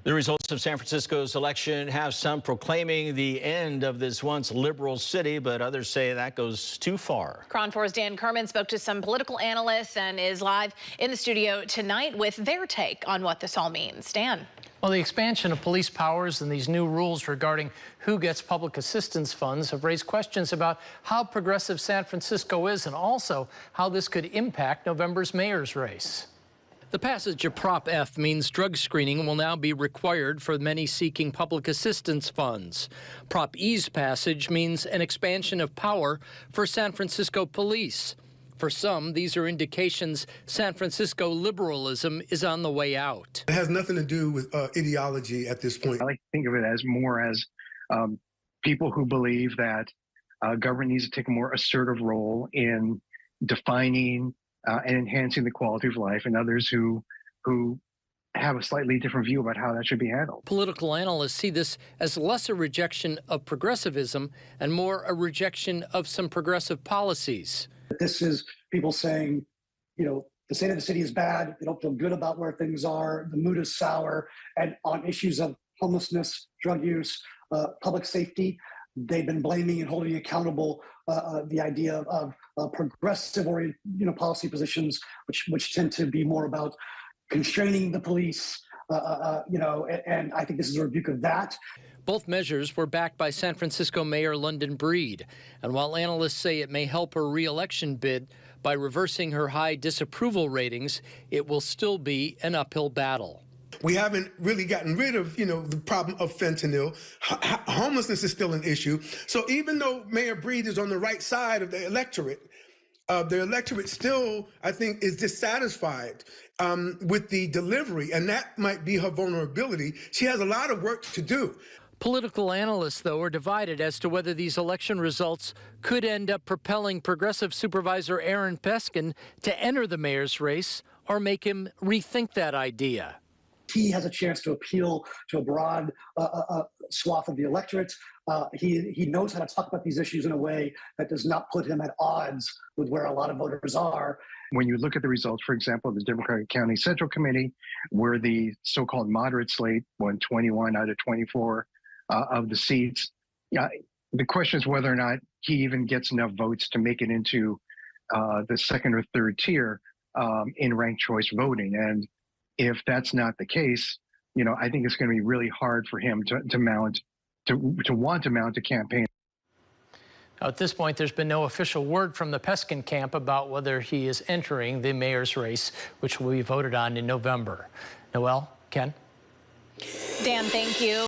The results of San Francisco's election have some proclaiming the end of this once liberal city, but others say that goes too far. KRON 4's Dan Kerman spoke to some political analysts and is live in the studio tonight with their take on what this all means. Dan. Well, the expansion of police powers and these new rules regarding who gets public assistance funds have raised questions about how progressive San Francisco is and also how this could impact November's mayor's race. The passage of Prop F means drug screening will now be required for many seeking public assistance funds. Prop E's passage means an expansion of power for San Francisco police. For some, these are indications San Francisco liberalism is on the way out. It has nothing to do with ideology at this point. I like to think of it as more as people who believe that government needs to take a more assertive role in defining and enhancing the quality of life, and others who have a slightly different view about how that should be handled. Political analysts see this as less a rejection of progressivism and more a rejection of some progressive policies. This is people saying, you know, the state of the city is bad. They don't feel good about where things are. The mood is sour. And on issues of homelessness, drug use, public safety, they've been blaming and holding accountable the idea of progressive oriented, policy positions, which tend to be more about constraining the police, and I think this is a rebuke of that. Both measures were backed by San Francisco Mayor London Breed. And while analysts say it may help her re-election bid by reversing her high disapproval ratings, it will still be an uphill battle. We haven't really gotten rid of, the problem of fentanyl. Homelessness is still an issue. So even though Mayor Breed is on the right side of the electorate still, I think, is dissatisfied with the delivery, and that might be her vulnerability. She has a lot of work to do. Political analysts, though, are divided as to whether these election results could end up propelling Progressive Supervisor Aaron Peskin to enter the mayor's race or make him rethink that idea. He has a chance to appeal to a broad swath of the electorate. He knows how to talk about these issues in a way that does not put him at odds with where a lot of voters are. When you look at the results, for example, of the Democratic County Central Committee, where the so-called moderate slate won 21 out of 24 of the seats, the question is whether or not he even gets enough votes to make it into the second or third tier in ranked choice voting. And if that's not the case, I think it's going to be really hard for him to want to mount a campaign. At this point, there's been no official word from the Peskin camp about whether he is entering the mayor's race, which will be voted on in November. Noelle, Ken? Dan, thank you.